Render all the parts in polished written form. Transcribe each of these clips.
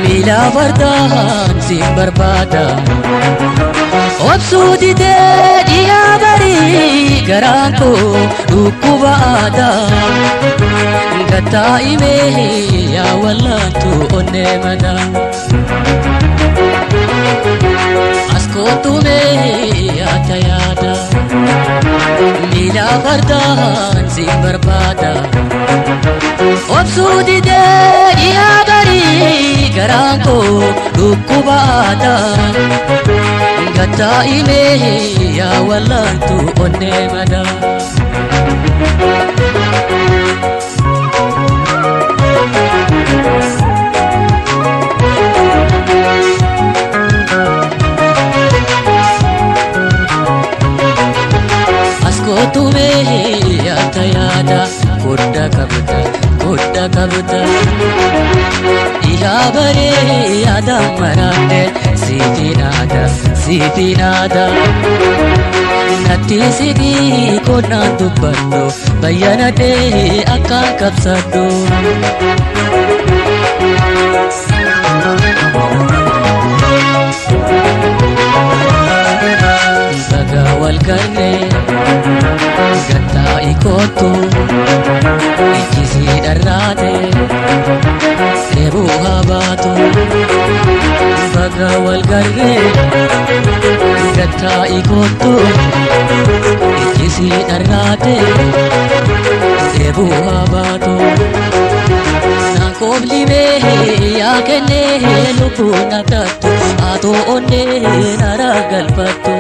Mila bardahan si berbada Obsudi de dia bari garanko duku baada Gata ime ya wallantu onne mada Asko tume ya tayada Mila bardahan si berbada Obsudi de dia bari garanko duku baada Gata ime ya wallantu onne mada Asko tume ya tayada Kodda kabda Iha bare yada marate Siti nada Nati sidi kona dubbando Bayanate akan kapsado Bagawal karne Gata ikotu Ikisi darrate Sebu habatu Bagawal karne Gata ikotu Ikisi darrate Sebu habatu Nakobli mehe ya kene lupu nakatu Ato onne naragal patu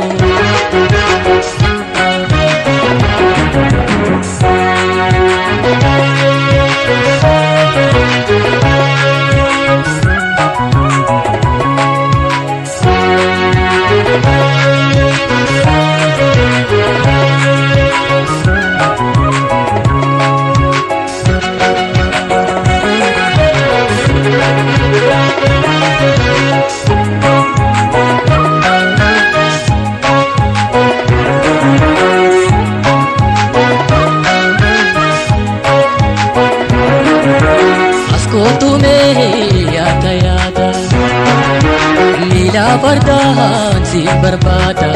Mila bardahan si berbada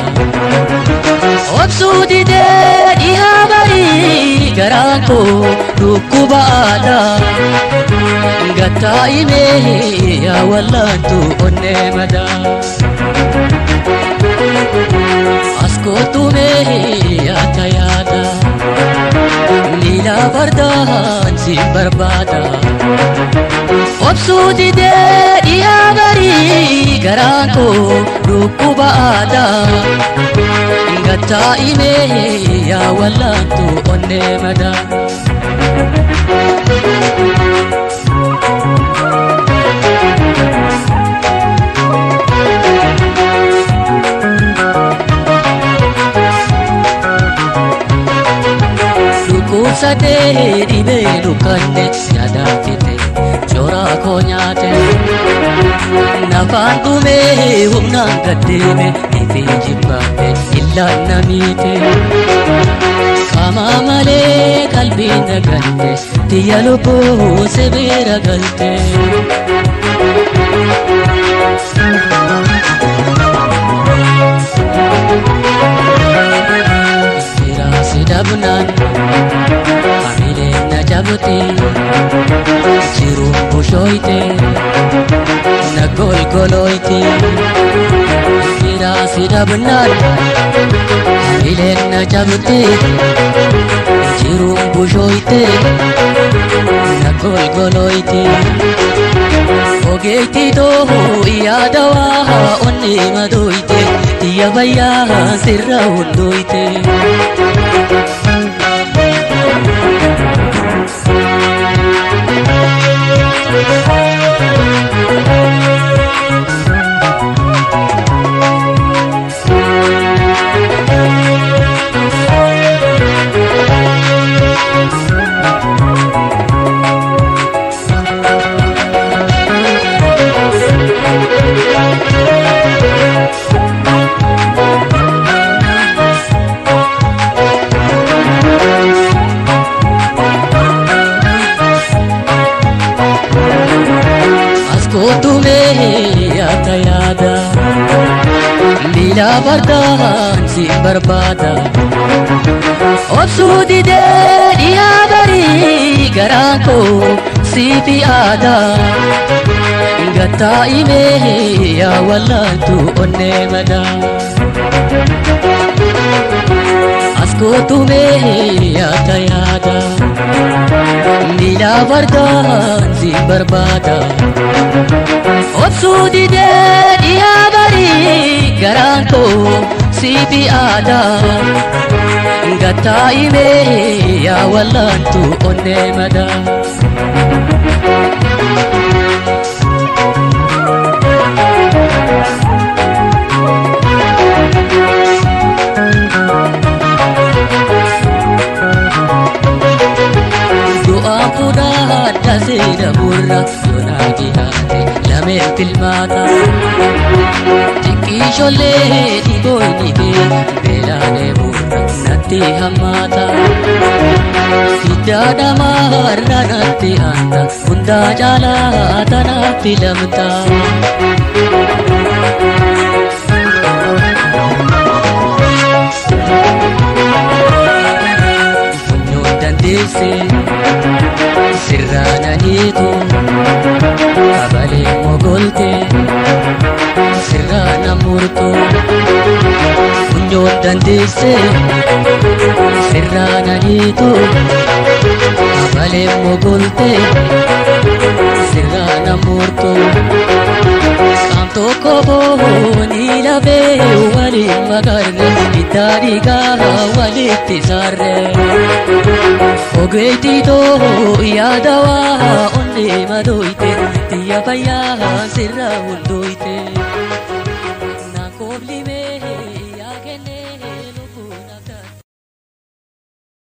Obsudi de dia bari garanko duku baada Gata ime ya wallantu onne mada Asko tume ya tayada Mila bardahan si berbada Obsudi de dia bari garanko duku baada Gata ime ya wallantu onne mada Duku sate ribe dukande yadafite Chora konyate Nafantu me humna gademe Ifi jibbate illa namite Kama male kalbi nagalte Tiya lupu se bera galte Inspirasi dabnan Hamile na jabuti Jiru bushoite Nagolgoloiti Inspirasi dabnan Hamile na jabuti Jiru bushoite Nagolgoloiti Ogeiti toho iyadawa onni madoite Tiya baya sirra hundoite barbaada obsuu didee dhiyaa barii garaan koo siifi aadaa gattaa imee yaa wallaantu onnee madaa askootumee yaada yaada nilaa bardaan si barbaada obsuu didee dhiyaa barii garaan koo siifi aadaa gattaa imee yaa wallaantu onnee madaa Dasira burra yonagi hate lameen filmaata Tikisholee dhiboyni kee beelaanee burra natti hammaata Hiddaa namaarra natti aanta hundaa caalaa tanaaf filamta Funyoon dandeessee Sirraananiitu kabalee mogolte sirraana murtu funyoon dandeesse sirraananiitu kabalee mogolte sirraana murtu qaam tokko booni labee waliin makarre hiddaa dhiigaa walitti saarre Ogeetitoo yaadawaa onnee madoyte xiyya fayyaan sirra hundoyte.